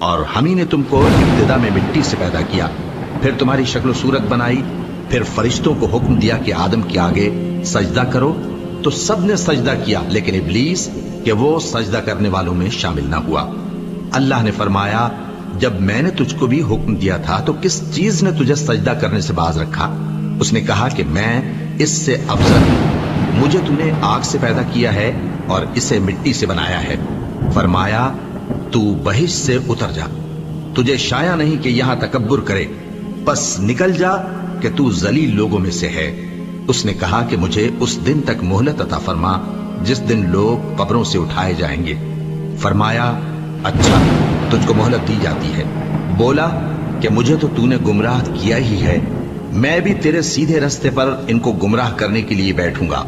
اور ہم ہی نے تم کو ابتدا میں مٹی سے پیدا کیا، پھر تمہاری شکل و صورت بنائی، پھر فرشتوں کو حکم دیا کہ آدم کے آگے سجدہ کرو، تو سب نے سجدہ کیا لیکن ابلیس کہ وہ سجدہ کرنے والوں میں شامل نہ ہوا۔ اللہ نے فرمایا جب میں نے تجھ کو بھی حکم دیا تھا تو کس چیز نے تجھے سجدہ کرنے سے باز رکھا؟ اس نے کہا کہ میں اس سے افضل ہوں، مجھے تم نے آگ سے پیدا کیا ہے اور اسے مٹی سے بنایا ہے۔ فرمایا تو بہشت سے اتر جا، تجھے شایع نہیں کہ یہاں تکبر کرے، بس نکل جا کہ تو ذلیل لوگوں میں سے ہے۔ اس نے کہا کہ مجھے اس دن تک مہلت عطا فرما جس دن لوگ قبروں سے اٹھائے جائیں گے۔ فرمایا اچھا، تجھ کو مہلت دی جاتی ہے۔ بولا کہ مجھے تو نے گمراہ کیا ہی ہے، میں بھی تیرے سیدھے رستے پر ان کو گمراہ کرنے کے لیے بیٹھوں گا،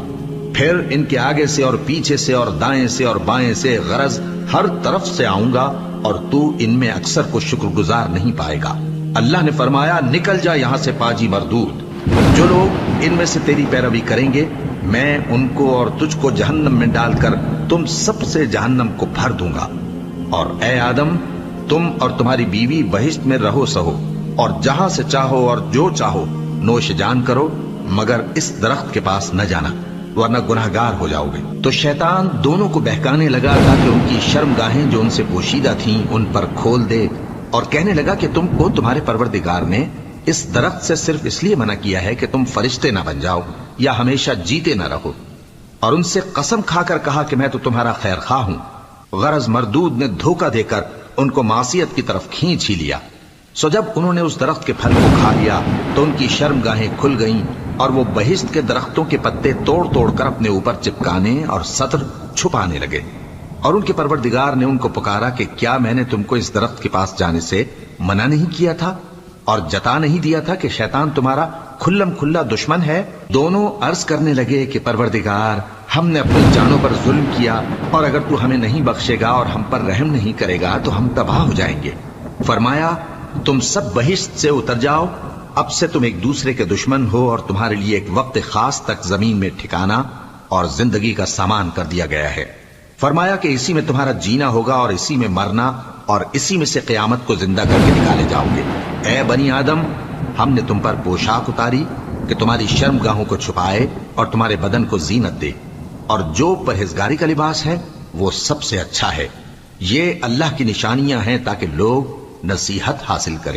پھر ان کے آگے سے اور پیچھے سے اور دائیں سے اور بائیں سے غرض ہر طرف سے آؤں گا اور تو ان میں اکثر کو شکر گزار نہیں پائے گا۔ اللہ نے فرمایا نکل جا یہاں سے پاجی مردود، جو لوگ ان میں سے تیری پیروی کریں گے میں ان کو اور تجھ کو جہنم میں ڈال کر تم سب سے جہنم کو بھر دوں گا۔ اور اے آدم، تم اور تمہاری بیوی بہشت میں رہو سہو اور جہاں سے چاہو اور جو چاہو نوش جان کرو، مگر اس درخت کے پاس نہ جانا ورنہ گناہگار ہو جاؤ گے۔ تو شیطان دونوں کو بہکانے لگا تاکہ ان کی شرمگاہیں جو ان سے پوشیدہ تھیں ان پر کھول دے، اور کہنے لگا کہ تم کو تمہارے پروردگار نے اس درخت سے صرف اس لیے منع کیا ہے کہ تم فرشتے نہ بن جاؤ یا ہمیشہ جیتے نہ رہو۔ اور ان سے قسم کھا کر کہا کہ میں تو تمہارا خیر خواہ ہوں۔ غرض مردود نے دھوکہ دے کر ان کو معصیت کی طرف کھینچ ہی لیا۔ سو جب انہوں نے اس درخت کے پھل کو کھا لیا تو ان کی شرمگاہیں کھل گئیں اور وہ بہشت کے درختوں کے پتے توڑ توڑ کر اپنے اوپر چپکانے اور سطر چھپانے لگے۔ اور ان کے پروردگار نے ان کو پکارا کہ کیا میں نے تم کو اس درخت کے پاس جانے سے منع نہیں کیا تھا اور جتا نہیں دیا تھا کہ شیطان تمہارا کھلم کھلا دشمن ہے؟ دونوں عرض کرنے لگے کہ پروردگار ہم نے اپنی جانوں پر ظلم کیا، اور اگر تو ہمیں نہیں بخشے گا اور ہم پر رحم نہیں کرے گا تو ہم تباہ ہو جائیں گے۔ فرمایا تم سب بہشت سے اتر جاؤ، اب سے تم ایک دوسرے کے دشمن ہو اور تمہارے لیے ایک وقت خاص تک زمین میں ٹھکانا اور زندگی کا سامان کر دیا گیا ہے۔ فرمایا کہ اسی میں تمہارا جینا ہوگا اور اسی میں مرنا، اور اسی میں سے قیامت کو زندہ کر کے نکالے جاؤ گے۔ اے بنی آدم، ہم نے تم پر پوشاک اتاری کہ تمہاری شرمگاہوں کو چھپائے اور تمہارے بدن کو زینت دے، اور جو پرہیزگاری کا لباس ہے وہ سب سے اچھا ہے۔ یہ اللہ کی نشانیاں ہیں تاکہ لوگ نصیحت حاصل کریں۔